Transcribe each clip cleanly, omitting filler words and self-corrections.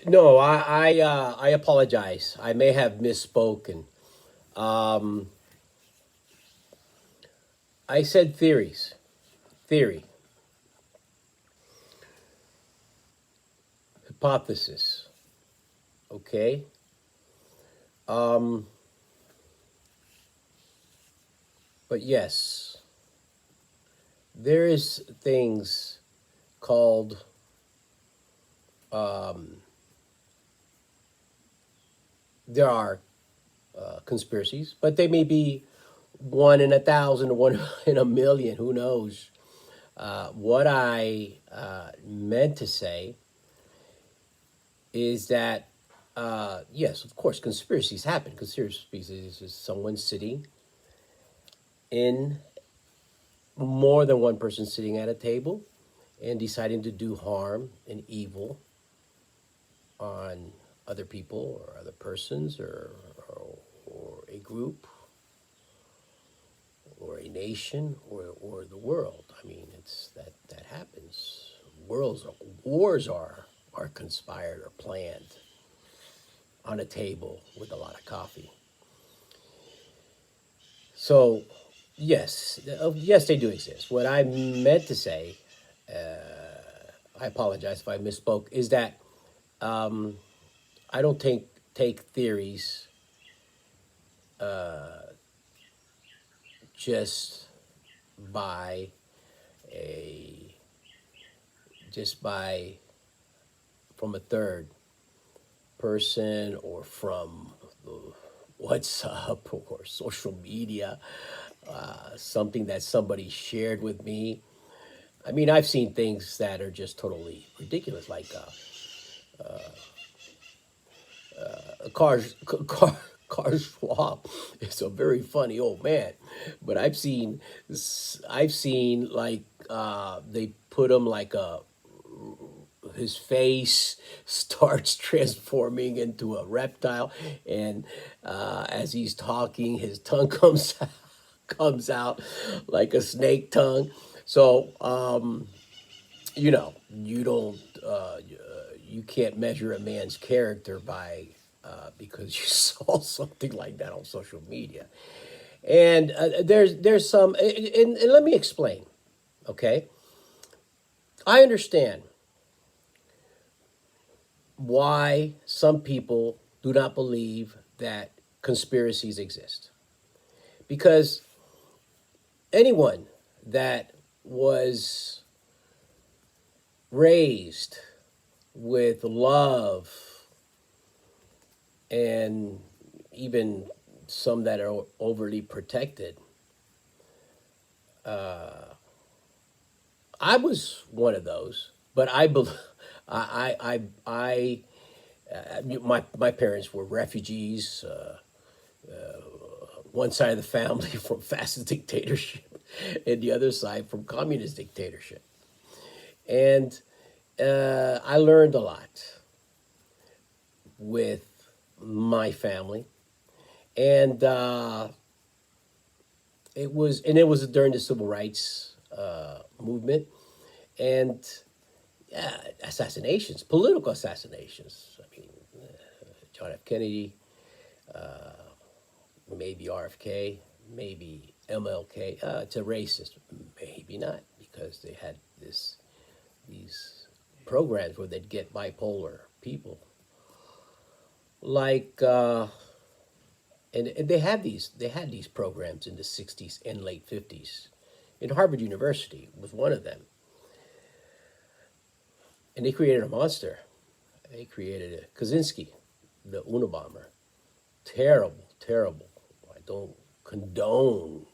No, I apologize. I may have misspoken. Um, I said theories, theory, hypothesis. Okay. Um, but yes, there is things called um, there are conspiracies, but they may be one in a thousand, one in a million. Who knows? What I meant to say is that yes, of course, conspiracies happen. Conspiracies is someone sitting in more than one person sitting at a table and deciding to do harm and evil on other people or other persons or a group or a nation or the world. I mean, it's that happens. Worlds wars are conspired or planned on a table with a lot of coffee. So yes, yes, they do exist. What I meant to say, I apologize if I misspoke, is that um, I don't take theories just by a just by from a third person or from WhatsApp or social media, something that somebody shared with me. I mean, I've seen things that are just totally ridiculous, like a car swap is a very funny old man, but I've seen like they put him like a his face starts transforming into a reptile, and as he's talking, his tongue comes out like a snake tongue. So you know, you don't you can't measure a man's character by because you saw something like that on social media. And there's some, and let me explain. Okay, I understand why some people do not believe that conspiracies exist, because anyone that was raised with love and even some that are overly protected. I was one of those, but I believe my parents were refugees. One side of the family from fascist dictatorship, and the other side from communist dictatorship. And I learned a lot with my family, and it was during the civil rights movement and assassinations, political assassinations. I mean, John F. Kennedy, maybe RFK, maybe MLK. It's a racist, maybe not, because they had these programs where they'd get bipolar people, like, and they had these programs in the '60s and late '50s. In Harvard University was one of them, and they created a monster. They created a Kaczynski, the Unabomber. Terrible, terrible. I don't condone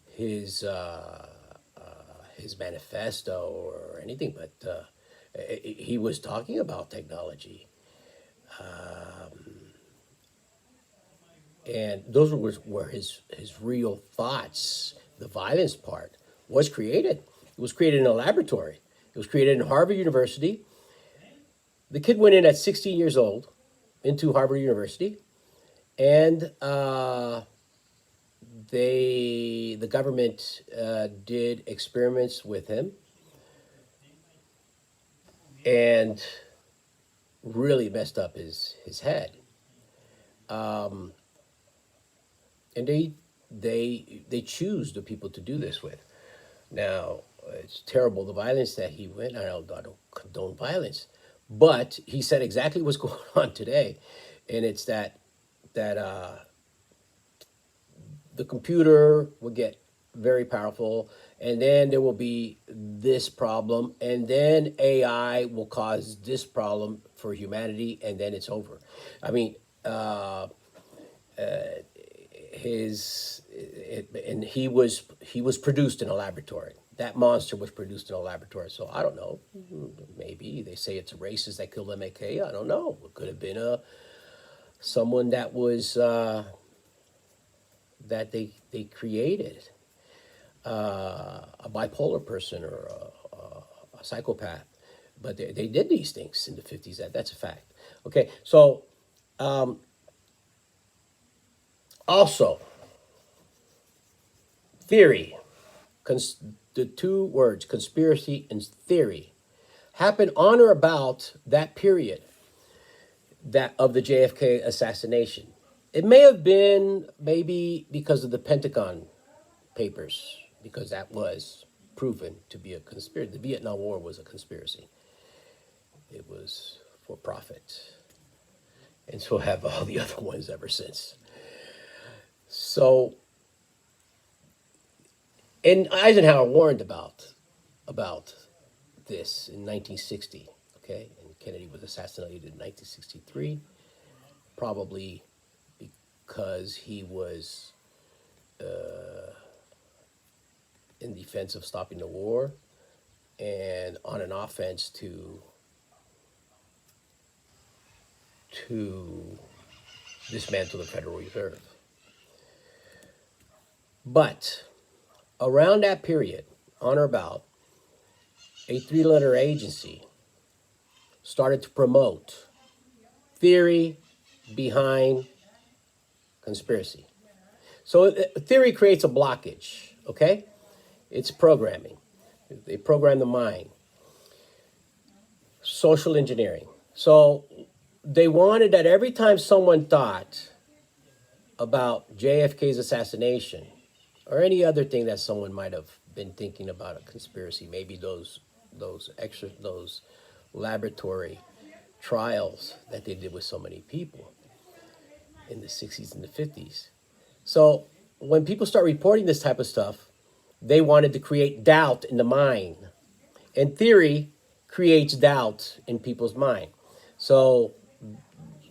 his his manifesto or anything, but he was talking about technology, and those were his real thoughts. The violence part was created. It was created in a laboratory. It was created in Harvard University. The kid went in at 16 years old into Harvard University, and the government did experiments with him, and really messed up his head. Um, and they choose the people to do this with. Now, it's terrible the violence that he went. I don't condone violence, but he said exactly what's going on today, and it's that the computer will get very powerful, and then there will be this problem, and then AI will cause this problem for humanity, and then it's over. I mean, uh, and he was produced in a laboratory. That monster was produced in a laboratory. So I don't know. Maybe they say it's racists that killed MK. I don't know. It could have been someone that was that they created, a bipolar person or a psychopath. But they did these things in the 50s. That's a fact. Okay, so also theory, the two words conspiracy and theory happened on or about that period that of the JFK assassination. It may have been maybe because of the Pentagon Papers, because that was proven to be a conspiracy. The Vietnam War was a conspiracy. It was for profit. And so have all the other ones ever since. So, and Eisenhower warned about this in 1960, okay? And Kennedy was assassinated in 1963, probably because he was in defense of stopping the war and on an offense to dismantle the Federal Reserve. But around that period, on or about, a three-letter agency started to promote theory behind conspiracy. So theory creates a blockage, okay? It's programming. They program the mind. Social engineering. So they wanted that every time someone thought about JFK's assassination or any other thing that someone might have been thinking about a conspiracy, maybe those laboratory trials that they did with so many people in the 60s and the 50s. So when people start reporting this type of stuff, they wanted to create doubt in the mind. And theory creates doubt in people's mind. So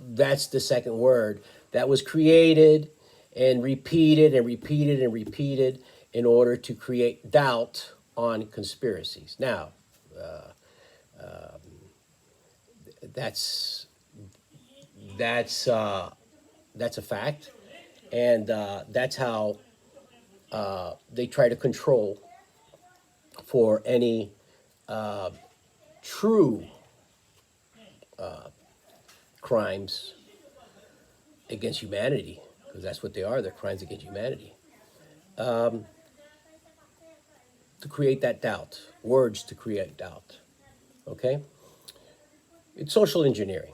that's the second word that was created and repeated and repeated and repeated in order to create doubt on conspiracies. Now, that's that's a fact, and that's how they try to control for any true crimes against humanity, because that's what they are. They're crimes against humanity. To create that doubt, words to create doubt. Okay, it's social engineering.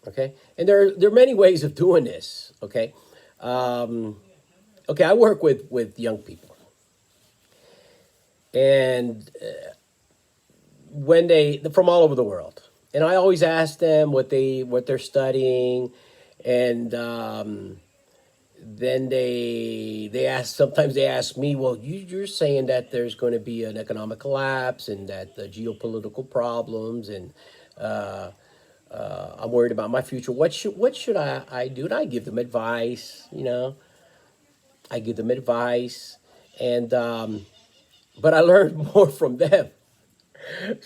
Okay, and there are many ways of doing this. Okay, okay, I work with young people, and when they from all over the world, and I always ask them what they're studying, and then they ask sometimes they ask me, well, you're saying that there's going to be an economic collapse and that the geopolitical problems and I'm worried about my future. What should I do? And I give them advice. I give them advice, and but I learned more from them.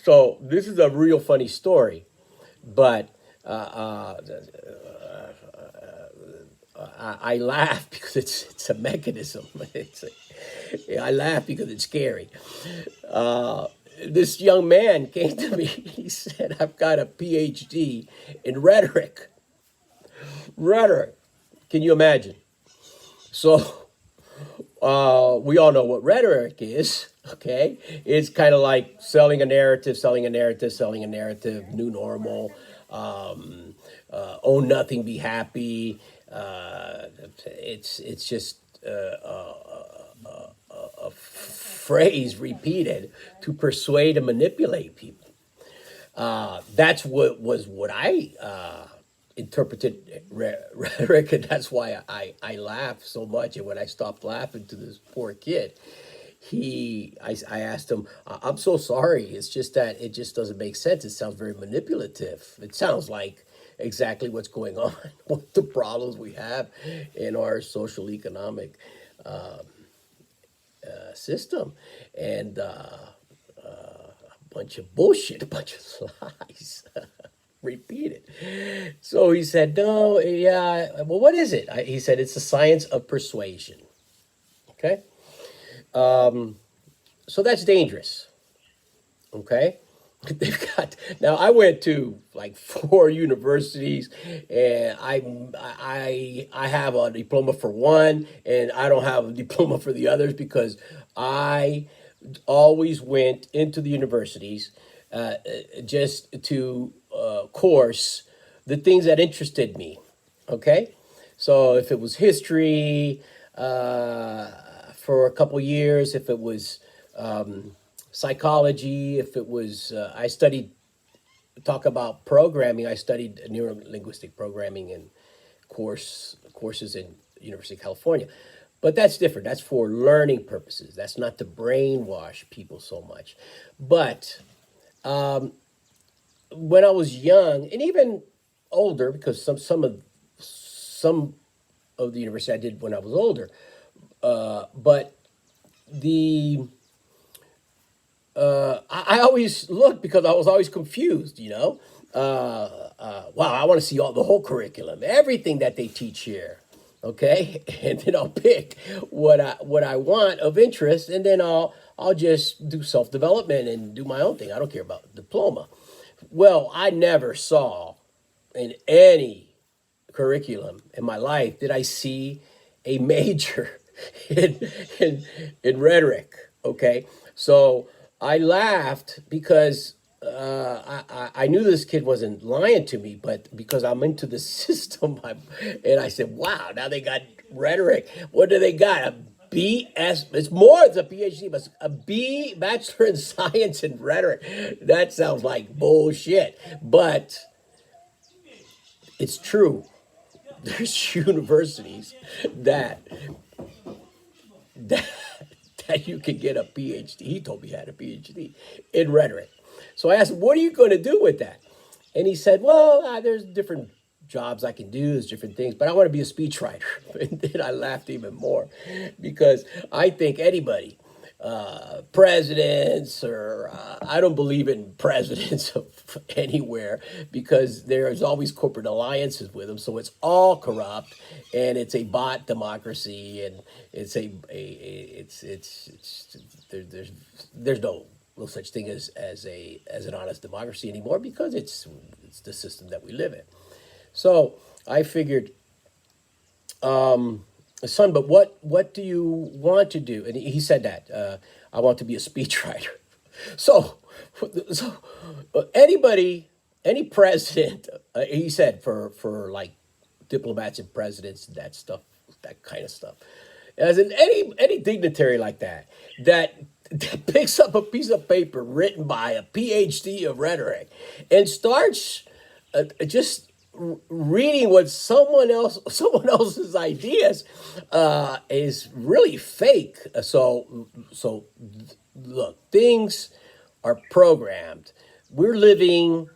So this is a real funny story, but I laugh because it's a mechanism. I laugh because it's scary. This young man came to me. He said, "I've got a PhD in rhetoric." Rhetoric. Can you imagine? So we all know what rhetoric is. Okay, it's kind of like selling a narrative, selling a narrative, selling a narrative. New normal, own nothing, be happy. It's just a phrase repeated to persuade and manipulate people. That's what I interpreted rhetoric, and that's why I laugh so much. And when I stopped laughing to this poor kid, I asked him, I'm so sorry. It's just that it just doesn't make sense. It sounds very manipulative. It sounds like exactly what's going on, what the problems we have in our social economic system, and a bunch of bullshit, a bunch of lies. Repeated. So he said, no, yeah, well, what is it? He said, it's the science of persuasion. Okay. So that's dangerous. Okay. They've got now. I went to like four universities, and I have a diploma for one, and I don't have a diploma for the others because I always went into the universities just to course the things that interested me. Okay, so if it was history for a couple years, if it was psychology, if it was I studied talk about programming. I studied neuro linguistic programming and courses in University of California. But that's different. That's for learning purposes. That's not to brainwash people so much. But when I was young and even older, because some of the university I did when I was older, but the I always looked because I was always confused, you know. Wow, I want to see all the whole curriculum, everything that they teach here, okay, and then I'll pick what I want of interest, and then I'll just do self development and do my own thing. I don't care about diploma. Well, I never saw in any curriculum in my life did I see a major in in rhetoric. Okay, so I laughed because I knew this kid wasn't lying to me, but because I'm into the system, and I said, "Wow, now they got rhetoric. What do they got? A BS? It's more. It's a PhD, but a B, Bachelor in Science in Rhetoric. That sounds like bullshit, but it's true. There's universities that that that you can get a PhD. He told me he had a PhD in rhetoric. So I asked him, "What are you going to do with that?" And he said, "Well, there's different jobs I can do. There's different things, but I want to be a speechwriter." And then I laughed even more because I think anybody, presidents or I don't believe in presidents of anywhere because there's always corporate alliances with them. So it's all corrupt and it's a bot democracy and it's it's there's no such thing as an honest democracy anymore because it's the system that we live in. So I figured, son, but what do you want to do? And he said that I want to be a speechwriter. So, so anybody, any president, he said for like diplomats and presidents, that stuff, that kind of stuff. As in any dignitary like that picks up a piece of paper written by a PhD of rhetoric and starts just reading what someone else's ideas is really fake. So look, things are programmed. We're living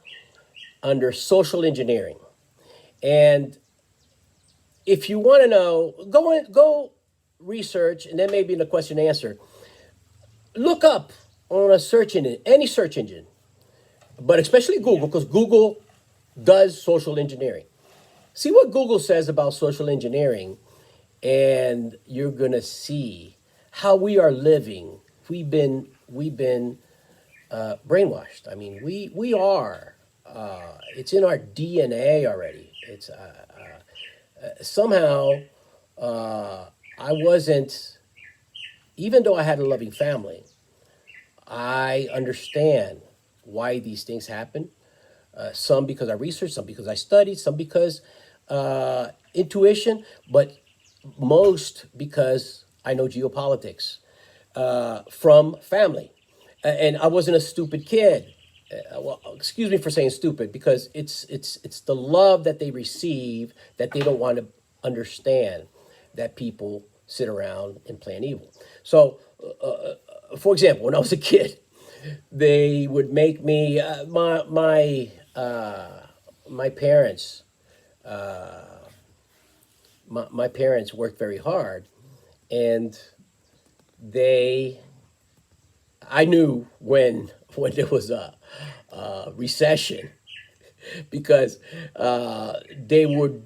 under social engineering, and if you want to know, go research, and then maybe in the question and answer, look up on a search engine, any search engine, but especially Google, because Google does social engineering. See what Google says about social engineering, and you're gonna see how we are living. We've been brainwashed. I mean, we are. It's in our DNA already. It's somehow I wasn't, even though I had a loving family. I understand why these things happen. Some because I researched, some because I studied, some because intuition, but most because I know geopolitics from family. And I wasn't a stupid kid. Well, excuse me for saying stupid, because it's the love that they receive that they don't want to understand, that people sit around and plan evil. So, for example, when I was a kid, they would make me my parents my parents worked very hard, and they I knew when there was a recession, because they would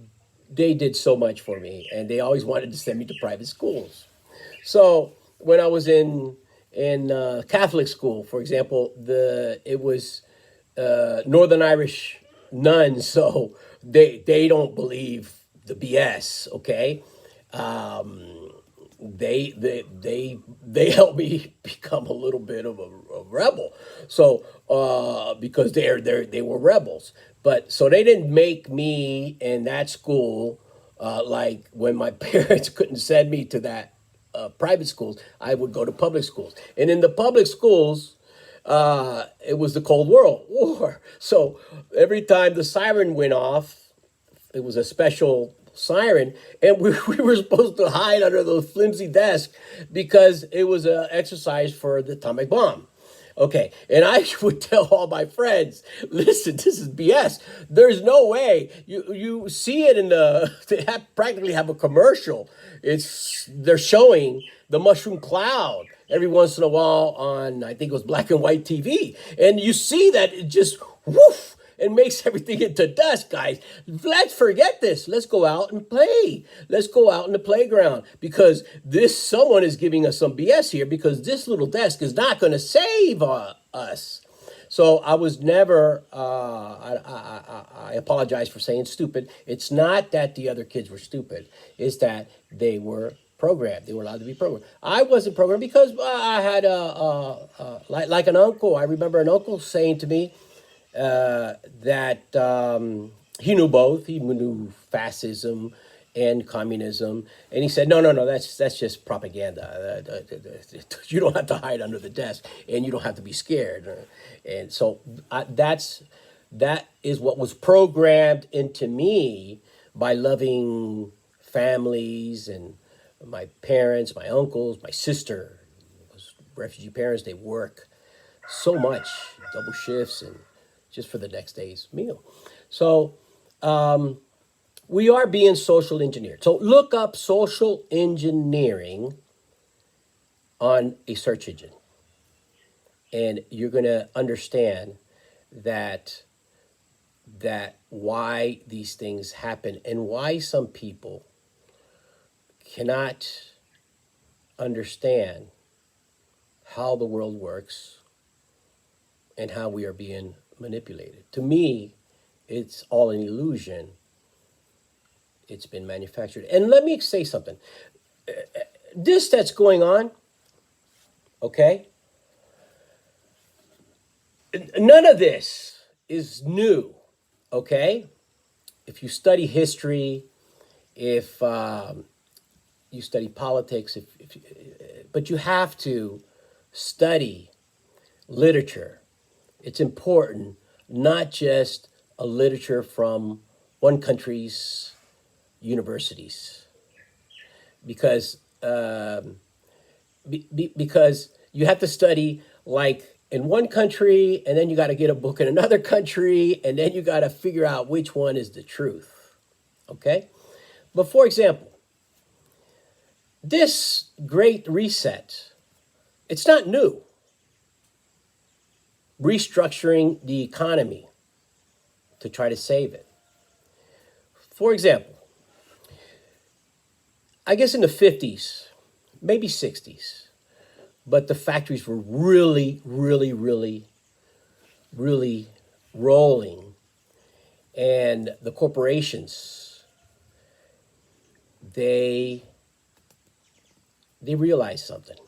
they did so much for me, and they always wanted to send me to private schools. So when I was in Catholic school, for example, the it was Northern Irish nuns, so they don't believe the BS. Okay, they helped me become a little bit of a rebel. So because they were rebels, but so they didn't make me in that school like when my parents couldn't send me to that private schools, I would go to public schools, and in the public schools. It was the Cold World War. So every time the siren went off, it was a special siren, and we were supposed to hide under those flimsy desks because it was an exercise for the atomic bomb. Okay, and I would tell all my friends, listen, this is BS. There's no way. You see it in they practically have a commercial. They're showing the mushroom cloud every once in a while on, I think it was black and white TV. And you see that it just woof and makes everything into dust, guys. Let's forget this. Let's go out and play. Let's go out in the playground, because this someone is giving us some BS here, because this little desk is not going to save us. So I was never. I apologize for saying stupid. It's not that the other kids were stupid. It's that they were programmed. They were allowed to be programmed. I wasn't programmed because I had like an uncle. I remember an uncle saying to me, that he knew both. He knew fascism and communism, and he said, "No, that's just propaganda. You don't have to hide under the desk, and you don't have to be scared." And so that is what was programmed into me by loving families and my parents, my uncles, my sister was refugee parents. They work so much, double shifts, and just for the next day's meal. So we are being social engineered. So look up social engineering on a search engine, and you're going to understand that why these things happen, and why some people cannot understand how the world works and how we are being manipulated. To me, it's all an illusion. It's been manufactured. And let me say something. This that's going on, okay? None of this is new, okay? If you study history, if you study politics, but you have to study literature. It's important, not just a literature from one country's universities, because because you have to study like in one country, and then you got to get a book in another country, and then you got to figure out which one is the truth. Okay, but for example, this Great Reset, it's not new. Restructuring the economy to try to save it. For example, I guess in the 50s, maybe 60s, but the factories were really, really, really, really rolling. And the corporations, they realized something.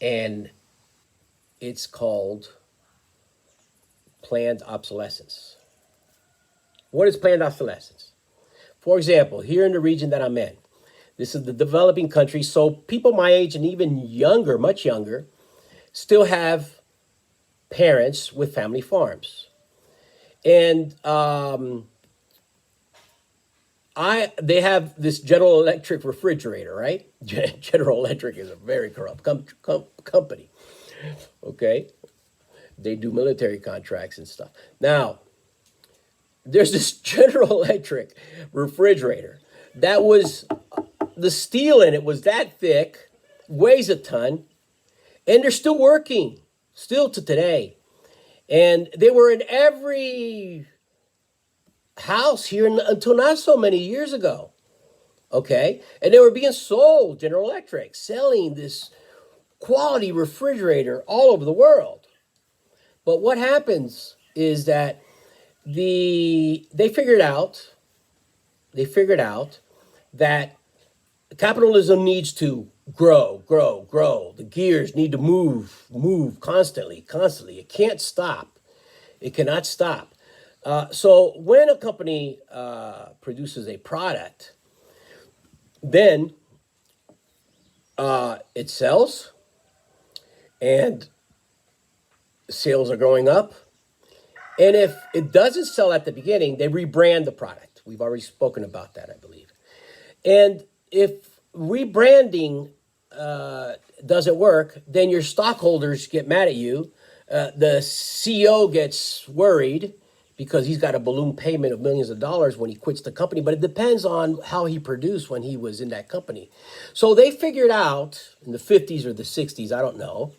and it's called planned obsolescence. What is planned obsolescence? For example, here in the region that I'm in, this is the developing country, so people my age and even younger, much younger, still have parents with family farms. And they have this General Electric refrigerator, right? General Electric is a very corrupt company. Okay, they do military contracts and stuff. Now, there's this General Electric refrigerator that was the steel in it was that thick, weighs a ton, and they're still working, still to today. And they were in every house here until not so many years ago. Okay, and they were being sold. General Electric selling this quality refrigerator all over the world. But what happens is that they figured out that capitalism needs to grow. The gears need to move constantly. It can't stop. It cannot stop. So when a company produces a product, then it sells, and sales are going up. And if it doesn't sell at the beginning, they rebrand the product. We've already spoken about that, I believe. And if rebranding doesn't work, then your stockholders get mad at you. The CEO gets worried because he's got a balloon payment of millions of dollars when he quits the company. But it depends on how he produced when he was in that company. So they figured out in the 50s or the 60s, I don't know,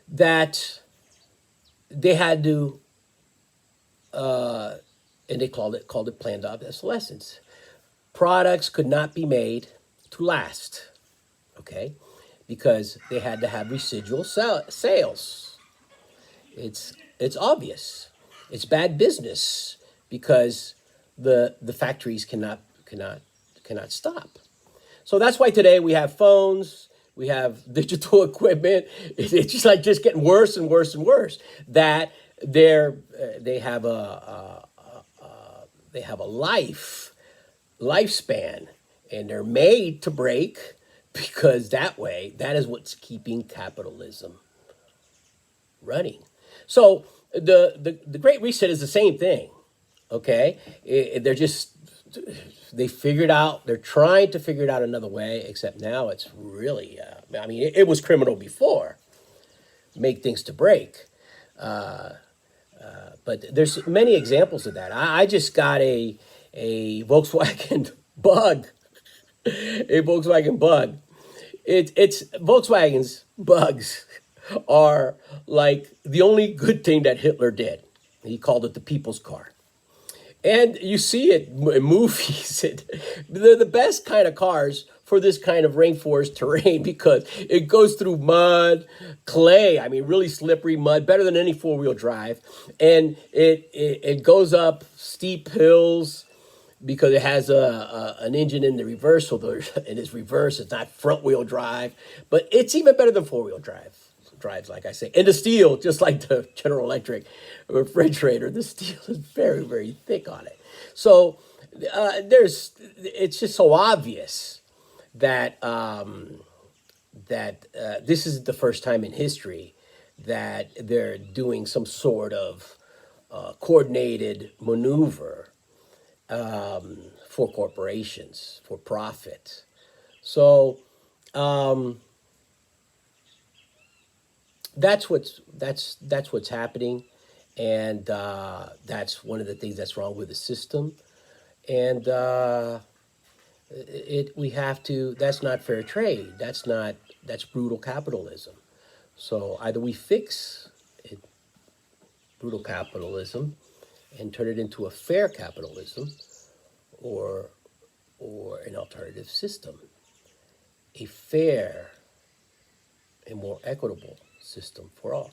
that they had to, and they called it planned obsolescence. Products could not be made to last, okay, because they had to have residual sales. It's obvious. It's bad business because the factories cannot stop. So that's why today we have phones, we have digital equipment. It's just getting worse and worse and worse. That they have a lifespan, and they're made to break because that is what's keeping capitalism running. So the Great Reset is the same thing. Okay, they're trying to figure it out another way, except now it's really, it was criminal before, make things to break. But there's many examples of that. I just got a Volkswagen Bug, a Volkswagen Bug. It's Volkswagen's Bugs are like the only good thing that Hitler did. He called it the people's car. And you see it in movies. They're the best kind of cars for this kind of rainforest terrain because it goes through mud, clay, really slippery mud, better than any four-wheel drive. And it goes up steep hills because it has an engine in the reverse, so it is reverse. It's not front-wheel drive, but it's even better than four-wheel drives, like I say. And the steel, just like the General Electric refrigerator, the steel is very, very thick on it. So it's just so obvious that this is the first time in history that they're doing some sort of coordinated maneuver for corporations, for profit. So that's what's happening, and that's one of the things that's wrong with the system. And we have to. That's not fair trade. That's brutal capitalism. So either we fix it, brutal capitalism, and turn it into a fair capitalism, or an alternative system, a fair, a more equitable system for all.